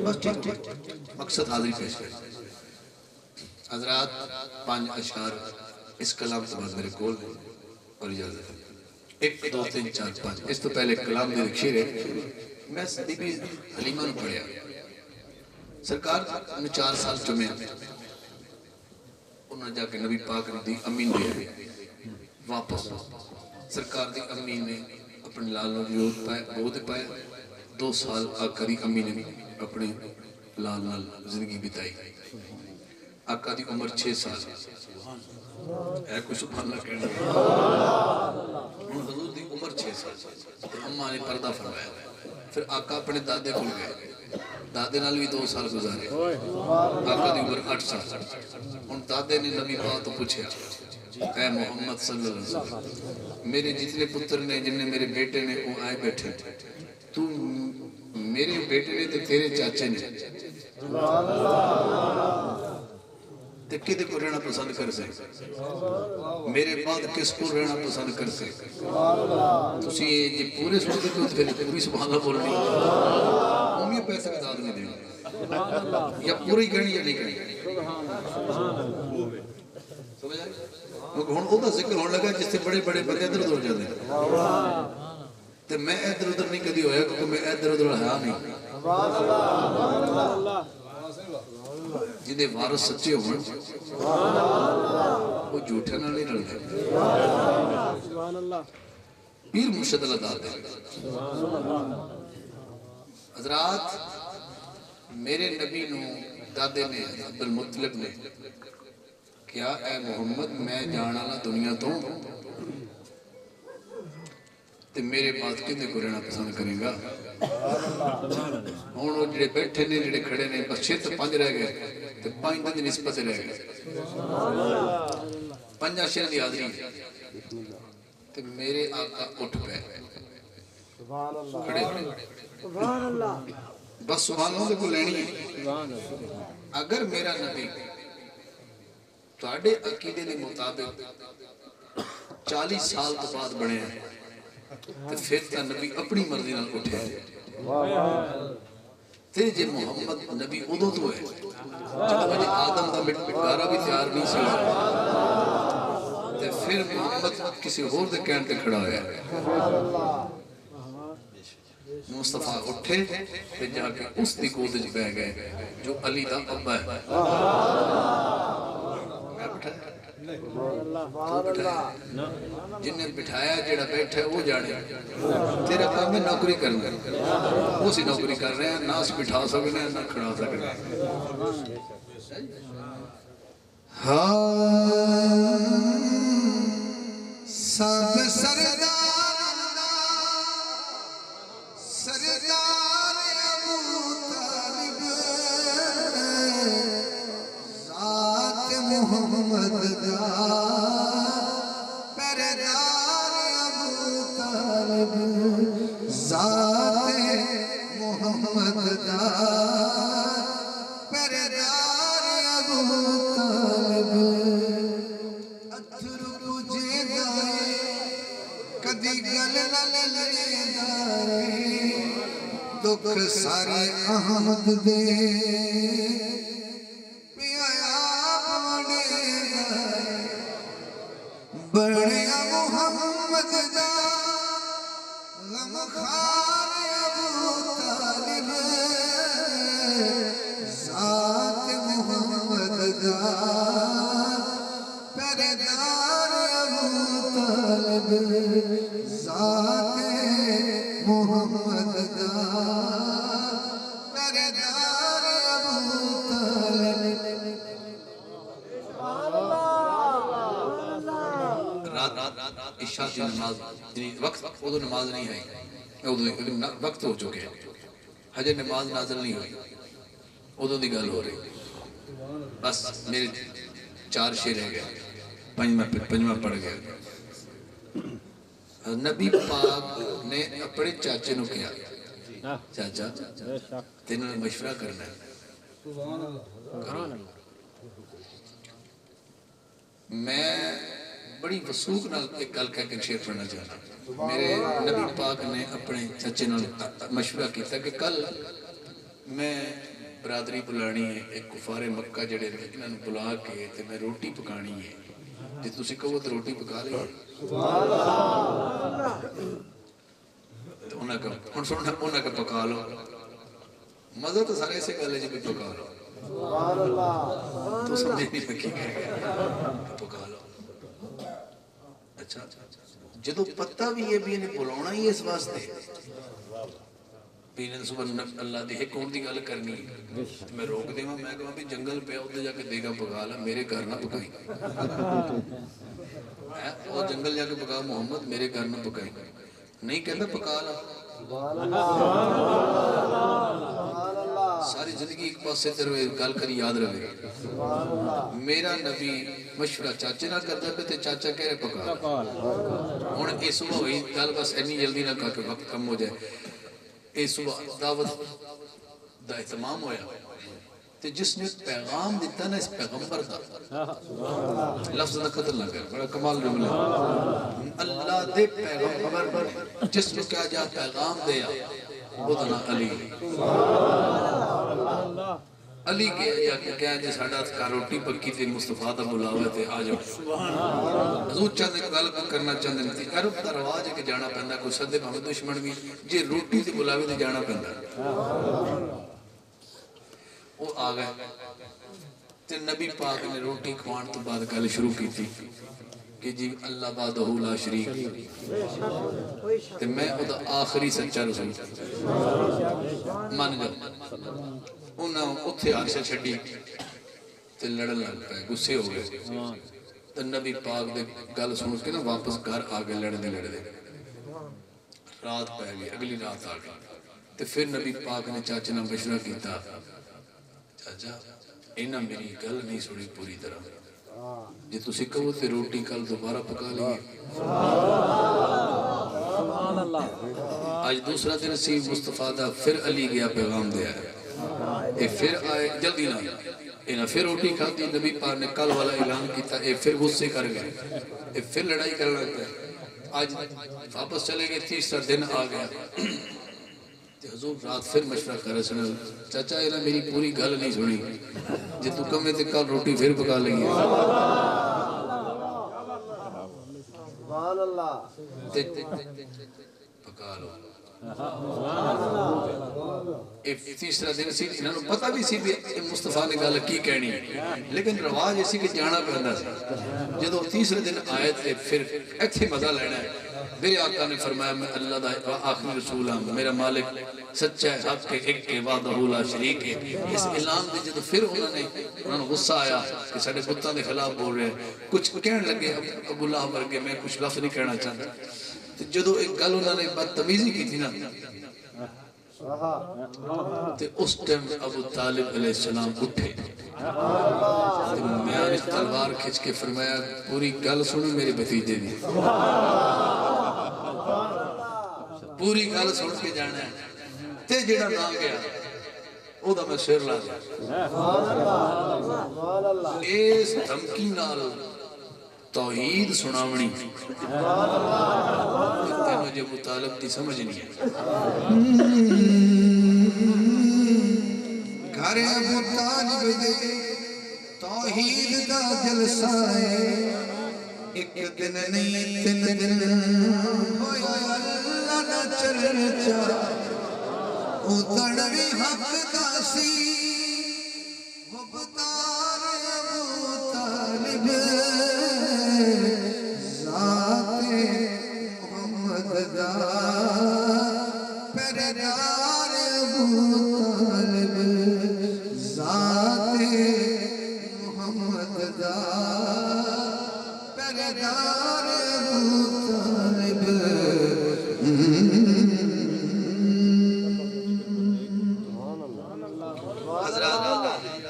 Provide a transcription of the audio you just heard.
بس ٹھیک مقصد حاضری پیش کر حضرات 5 اشعار اس کلام سے بعد میرے کول اور اجازت ہے 1 2 3 4 5 اس تو پہلے کلام دے شعر ہے میں بی بی حلیمہ نے پڑھیا سرکار نے 4 سال جمعے انہوں نے جا کے نبی پاک دی امین دے واپس سرکار دی امین نے اپنے لال نو گود پایا 2 سال آقا دی امین نے اپنے لال نال زندگی بتائی آقا دی عمر 6 سال ہے کوئی سبحان اللہ کہنے حضور دی عمر 6 سال اماں نے پردہ فرمایا پھر آقا اپنے دادے کو گئے دادے نال بھی 2 سال گزارے آقا دی عمر 8 سال ان دادے نے نبی پاک تو پوچھا اے محمد صلی اللہ علیہ وسلم میرے جتنے پتر نے جن نے میرے بیٹے نے وہ آئے بیٹھے تو میرے بیٹے نے تے تیرے چاچے نے تے کدے کو رہنا پسند کر سکے میرے بعد کس کو رہنا پسند کر سکے تسی یہ پورے سنتے تو پھر پوری سبحان اللہ بولنی امی پیسے کا داد نہیں دینا یا پوری کرنی یا نہیں کرنی سمجھ آئے کیونکہ ہون اوہ ذکر ہونے لگا جس سے بڑے بڑے بندے ادھر ادھر جاتے ہیں تے میں ادھر ادھر نہیں کدی ہویا کیونکہ میں ادھر ادھر ہیا نہیں جنہیں وارث سچے ہوئے وہ جھوٹے نہ نہیں رل گئے پیر مرشد اللہ دادے حضرات میرے نبی نو دادے نے عبدالمطلب نے کیا اے محمد میں جانا لا دنیا تو تے میرے بات کنے کو رہنا پسند کریں گا ہون وہ جڑے بیٹھے نے جڑے کھڑے نے بس 6 تو 5 رہ گئے تے 5 دن نسبت رہ گئے 5 شہر دی حاضری تے میرے آقا اٹھ پہ کھڑے بس سبحان اللہ کو لینی ہے اگر میرا نبی تواڈے عقیدے دے مطابق 40 سال تو بعد بنے ہیں تو پھر تا نبی اپنی مرضی نہ اٹھے تے جے محمد نبی ادو تو ہے جب مجھے آدم دا مٹکارا بھی تیار نہیں سی تے پھر محمد کسی اور دے کہن تے کھڑا ہویا مصطفیٰ اٹھے پھر جا کے اس دی گود وچ بہ گئے جو علی دا ابا ہے جنہیں بٹھایا جڑا بیٹھا وہ جانے تیرا کام ہے نوکری کرنا وہ سی نوکری کر رہے ہیں نہ اس بٹھا سکنے ہیں نہ کھڑا سکنے ہیں سب سردار ابو طالب ذات محمد دا پردار ابو طالب ذات محمد دا پردار ابو طالب اتھر تجھے دائے کدی گل نہ لے دائے دکھ سارے احمد دے بڑیا محمد دا غم خار ابو طالب ذات محمد دا پردار ابو طالب ذات محمد دا پردار ابو طالب عشاء کی نماز وقت ادھو نماز نہیں آئی وقت ہو چکے حجر نماز نازل نہیں ہوئی ادھو دی گل ہو رہی بس میرے 4 شعر رہ گئے 5واں پڑھ گیا نبی پاک نے اپنے چاچے نو کیا چاچا تینوں نے مشورہ کرنا ہے میں بڑی وسوخ نال ایک گل کہہ کے شعر پڑھنا چاہتا میرے نبی پاک نے اپنے چچے نال مشورہ کیتا کہ کل میں برادری بلانی ہے ایک کفار مکہ جڑے نے انہاں نوں بلا کے تے میں روٹی پکانی ہے جے تسی کہو تے روٹی پکا لے سبحان اللہ تے انہاں کا ہن سننا انہاں کا پکا لو مزہ تو سارے سے گل ہے جے پکا لو سبحان اللہ تو سمجھ نہیں لگی پکا لو اچھا جدو پتہ بھی ہے بھی انہیں بلانا ہی اس واسطے بھی انہیں صبح اللہ دی ایک اور دی گل کرنی میں روک دے میں کہا بھی جنگل پہ ادھر جا کے دیگا پکا لا میرے گھر نہ پکائی وہ جنگل جا کے پکا محمد میرے گھر نہ پکائی نہیں کہتا پکا لا ساری زندگی ایک پاس سے تروے گل کری یاد رہے میرا نبی مشورہ چاچے نہ کرتا پہ تے چاچا کہہ رہے پکا ہوں اے صبح ہوئی گل بس اینی جلدی نہ کہا کہ وقت کم ہو جائے اے صبح دعوت دا اہتمام ہویا تے جس نے پیغام دیتا نا اس پیغمبر دا لفظ دا قتل نہ کر بڑا کمال جملہ اللہ دے پیغمبر جس نے کیا جا پیغام دیا وہ دنا علی علی کے یا کیا جی ساڑھا کا روٹی پکی تھی مصطفیٰ دا بلاوے تھے آ جاؤ حضور چاہتے ہیں غلط کرنا چاہتے ہیں عرب دا رواج ہے کہ جانا پہندا کوئی صدے بھامد دشمن بھی جی روٹی تھی بلاوے تھے جانا پہندا وہ آ گئے تے نبی پاک نے روٹی کھوان تو بعد گل شروع کی تھی کہ جی اللہ بادہ لا شریک تے میں خدا آخری سچا رسول مان جاؤ انہاں اتھے آکشا چھڑی تے لڑن لگ پائے گسے ہو گئے تے نبی پاک دے گل سن کے نا واپس گھر آگے لڑ دے رات پہ گئی اگلی رات آگئی تے پھر نبی پاک نے چاچے نے مشورہ کیتا چاچا انہاں میری گل نہیں سنی پوری طرح جی تسی کہو تے روٹی کل دوبارہ پکا لیے آج دوسرا دن سی مصطفیٰ دا پھر علی گیا پیغام دیا ہے اے پھر آئے جلدی نہ انہاں پھر روٹی کھاتی نبی پاک نے کل والا اعلان کیتا اے پھر غصے کر گئے اے پھر لڑائی کر لگ گئے آج واپس چلے گئے تیسرا دن آ گیا حضور رات پھر مشورہ کر رہے سنے چاچا انہاں میری پوری گل نہیں سنی جی تو کم ہے تے کل روٹی پھر پکا لیں گے سبحان اللہ پکا لو تیسرا دن سی انہوں نے پتہ بھی سی بھی مصطفیٰ نے گل کی کہنی لیکن رواج ایسی کہ جانا پہندا سی جدو تیسرے دن آئے تھے پھر ایتھے مزہ لینا ہے میرے آقا نے فرمایا میں اللہ دا آخری رسول ہوں میرا مالک سچا ہے حق کے ایک کے وعدہ لا شریک ہے اس اعلان دے جدو پھر انہوں نے غصہ آیا کہ ساڑھے بتاں دے خلاف بول رہے ہیں کچھ کہنے لگے ابو اللہ ورگے میں کچھ لفظ نہیں کہنا چاہتا جدو ایک گل انہوں نے بدتمیزی کی تھی نا تے اس ٹائم ابو طالب علیہ السلام اٹھے میں نے تلوار کھچ کے فرمایا پوری گل سنو میرے بھتیجے دی پوری گل سن کے جانا ہے تے جڑا نہ گیا او دا میں سر لا دیا اس دھمکی نال توحید سناونی تینوں جو مطالب دی سمجھ نہیں ہے گھر ابو طالب دے توحید دا جلسہ ہے ایک دن نہیں تین دن ہویا اللہ دا چرچا اتڑوی حق دا